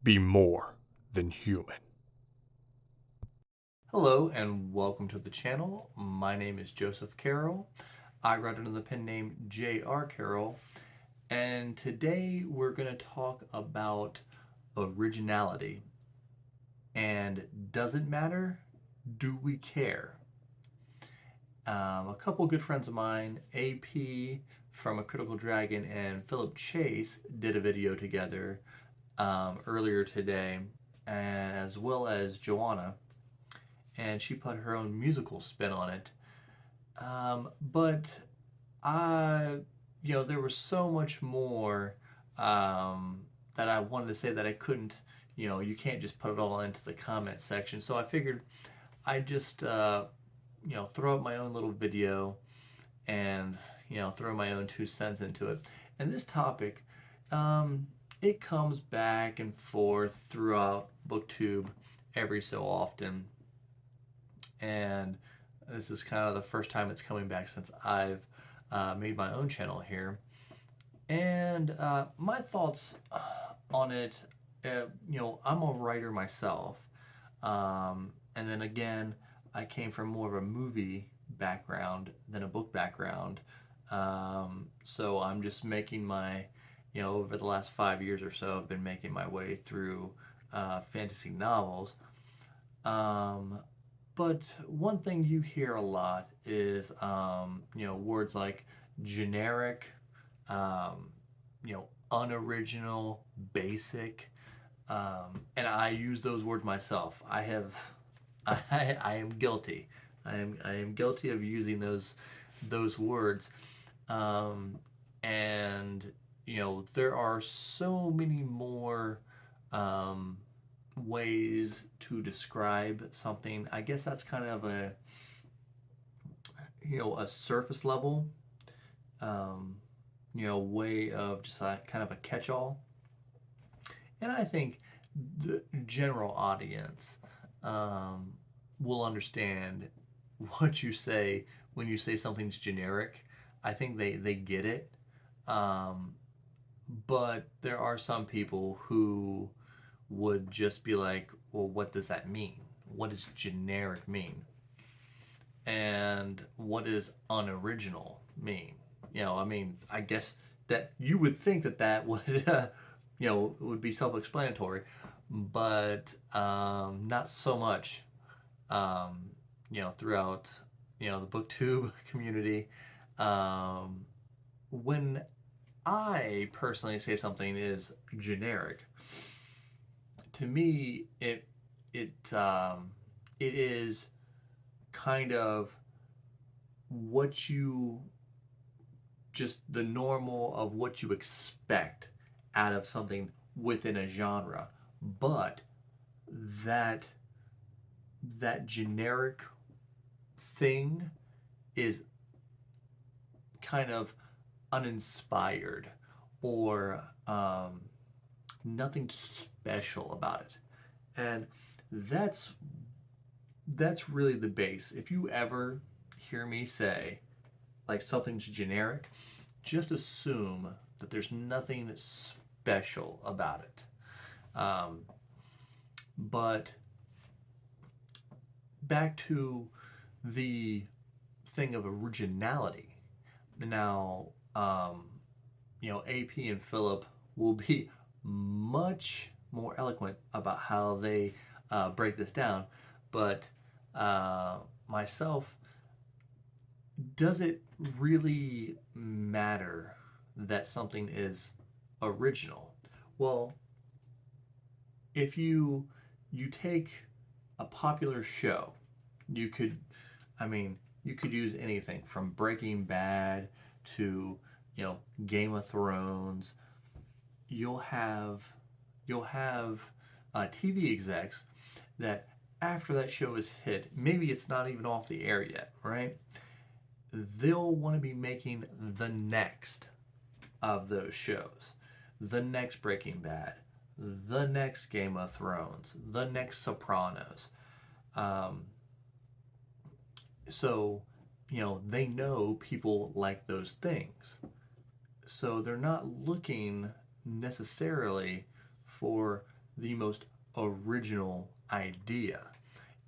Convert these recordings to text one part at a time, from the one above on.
be more than human. Hello and welcome to the channel. My name is Joseph Carroll. I write under the pen name J.R. Carroll, and today we're going to talk about originality. And does it matter? Do we care? A couple good friends of mine, AP from A Critical Dragon and Philip Chase, did a video together earlier today, as well as Joanna, and she put her own musical spin on it. But I, there was so much more that I wanted to say that I couldn't. You can't just put it all into the comment section. So I figured I'd just, throw up my own little video and, throw my own 2 cents into it. And this topic, it comes back and forth throughout Booktube every so often. And this is kind of the first time it's coming back since I've made my own channel here. And my thoughts on it, I'm a writer myself. And then again, I came from more of a movie background than a book background. So I'm just making my, over the last 5 years or so, I've been making my way through fantasy novels. Um, but one thing you hear a lot is, words like generic, unoriginal, basic, and I use those words myself. I am guilty. I am guilty of using those words, um, and there are so many more um, ways to describe something. I guess that's kind of a surface level way of just kind of a catch-all. And I think the general audience um, will understand what you say when you say something's generic. I think they get it. Um, but there are some people who would just be like, well, what does that mean? What does generic mean? And what does unoriginal mean? I mean, I guess that you would think that would, would be self-explanatory, but not so much, throughout, the BookTube community. Um, when I personally say something is generic, to me, it is kind of what you just the normal of what you expect out of something within a genre, but that that generic thing is kind of uninspired or nothing special about it, and that's that's really the base. If you ever hear me say like something's generic, just assume that there's nothing special about it. Um, but back to the thing of originality. Now, AP and Philip will be much more eloquent about how they break this down, but myself, does it really matter that something is original? Well, if you take a popular show, you could, I mean, you could use anything from Breaking Bad to, Game of Thrones. You'll have you'll have TV execs that after that show is hit, maybe it's not even off the air yet, right? They'll want to be making the next of those shows, the next Breaking Bad, the next Game of Thrones, the next Sopranos. Um, so, they know people like those things. So they're not looking necessarily for the most original idea.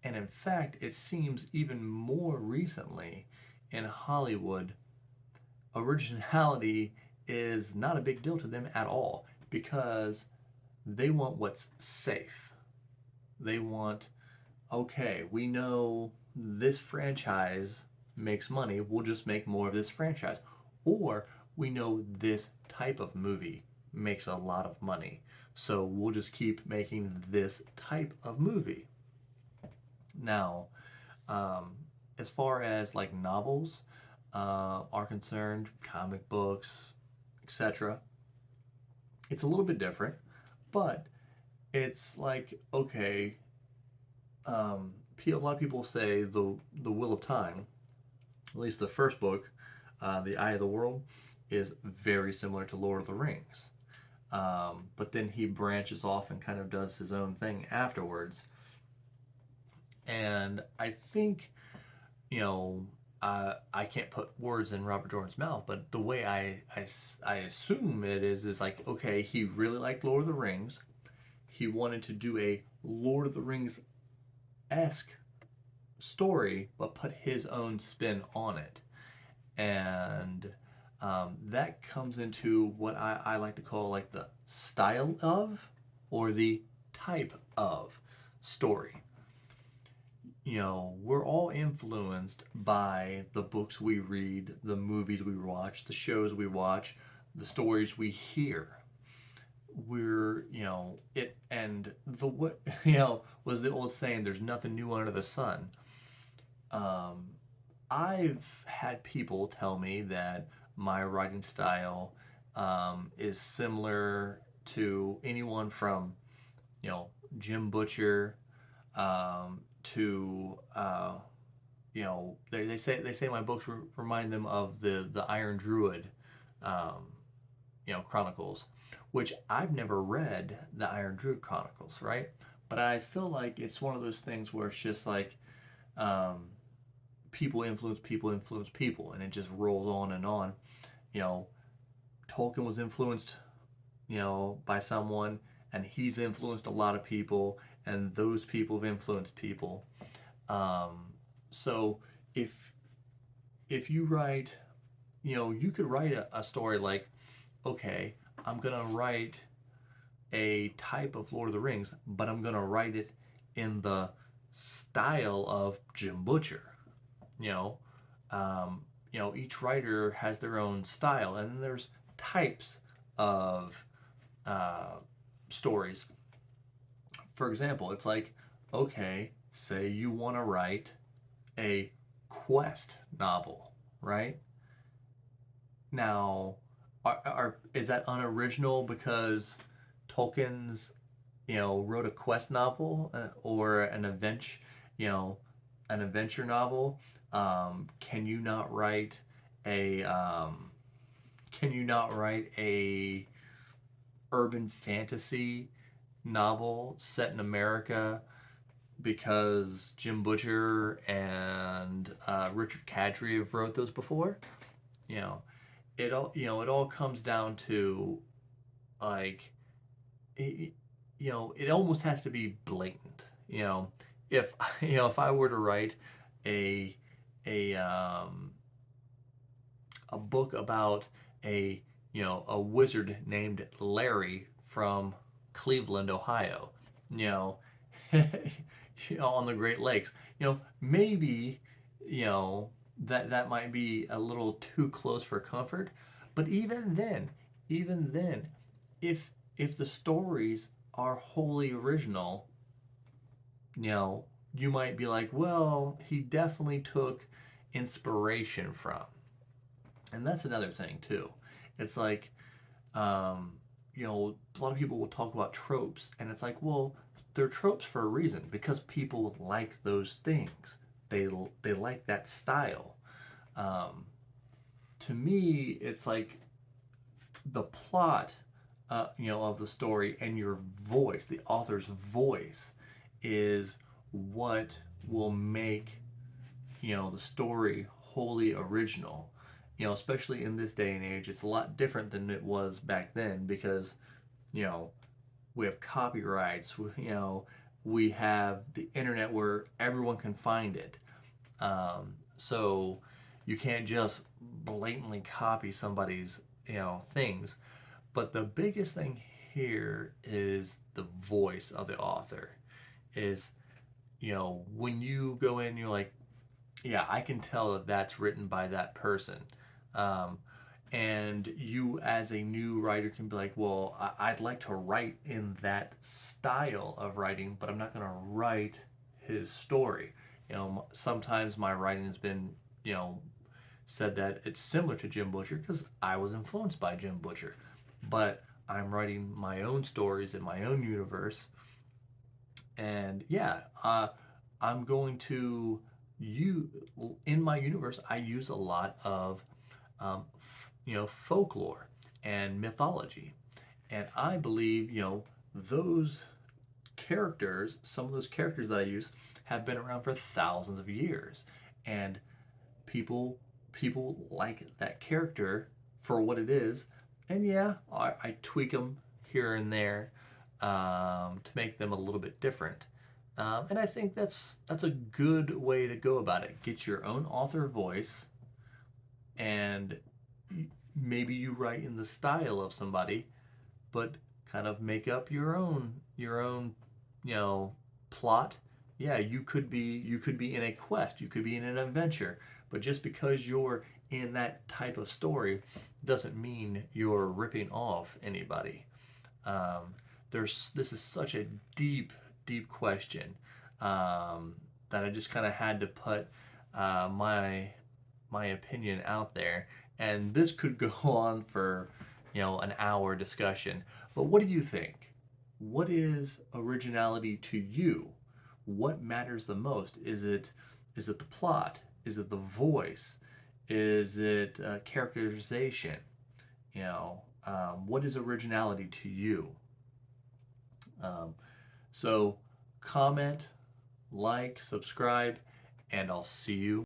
And in fact, it seems even more recently in Hollywood, originality is not a big deal to them at all because they want what's safe. They want, okay, we know this franchise makes money, we'll just make more of this franchise. Or we know this type of movie makes a lot of money, so we'll just keep making this type of movie. Now, um, as far as like novels are concerned, comic books, etc., it's a little bit different, but it's like, okay, a lot of people say the Wheel of Time, at least the first book, The Eye of the World, is very similar to Lord of the Rings. But then he branches off and kind of does his own thing afterwards. And I think, you know, I can't put words in Robert Jordan's mouth, but the way I assume it is like, okay, he really liked Lord of the Rings. He wanted to do a Lord of the Rings esque story, but put his own spin on it. And that comes into what I like to call like the style of or the type of story. You know, we're all influenced by the books we read, the movies we watch, the shows we watch, the stories we hear. We're, you know, it, and the what, you know, was the old saying, there's nothing new under the sun. Um, I've had people tell me that my writing style is similar to anyone from, you know, Jim Butcher to they say my books remind them of the Iron Druid, um, chronicles, which I've never read the Iron Druid chronicles, right? But I feel like it's one of those things where it's just like um, people influence people, and it just rolls on and on. You know, Tolkien was influenced, by someone, and he's influenced a lot of people, and those people have influenced people. Um, so if if you write, you could write a story like, okay, I'm gonna write a type of Lord of the Rings, but I'm gonna write it in the style of Jim Butcher. You know, um, each writer has their own style, and then there's types of uh, stories. For example, it's like, okay, say you want to write a quest novel, right? Now, is that unoriginal because Tolkien's, wrote a quest novel or you know, an adventure novel? Can you not write a urban fantasy novel set in America because Jim Butcher and Richard Kadrey have wrote those before? You know, it all comes down to like it, it almost has to be blatant. If if I were to write a a um, a book about a wizard named Larry from Cleveland, Ohio, you know, on the Great Lakes, maybe you know that might be a little too close for comfort. But even then, if the stories are wholly original, you might be like, well, he definitely took inspiration from. And that's another thing too. It's like, um, a lot of people will talk about tropes, and it's like, well, they're tropes for a reason because people like those things. They like that style. Um, to me, it's like the plot, of the story and your voice, the author's voice, is what will make the story wholly original. Especially in this day and age, it's a lot different than it was back then because you know we have copyrights, we have the internet where everyone can find it. So you can't just blatantly copy somebody's, things. But the biggest thing here is the voice of the author. Is, when you go in, you're like, yeah, I can tell that that's written by that person. Um, and you, as a new writer, can be like, well, I'd like to write in that style of writing, but I'm not going to write his story. Sometimes my writing has been, said that it's similar to Jim Butcher because I was influenced by Jim Butcher. But I'm writing my own stories in my own universe. And yeah, I'm going to you in my universe. I use a lot of folklore and mythology, and I believe those characters. Some of those characters that I use have been around for thousands of years, and people like that character for what it is. And yeah, I tweak them here and there to make them a little bit different. And I think that's a good way to go about it. Get your own author voice, and maybe you write in the style of somebody, but kind of make up your own plot. Yeah, you could be in a quest, you could be in an adventure, but just because you're in that type of story doesn't mean you're ripping off anybody. um, this is such a deep question, that I just kind of had to put my opinion out there. And this could go on for an hour discussion. But what do you think? What is originality to you? What matters the most? Is it the plot? Is it the voice? Is it characterization? What is originality to you? Um, so comment, like, subscribe, and I'll see you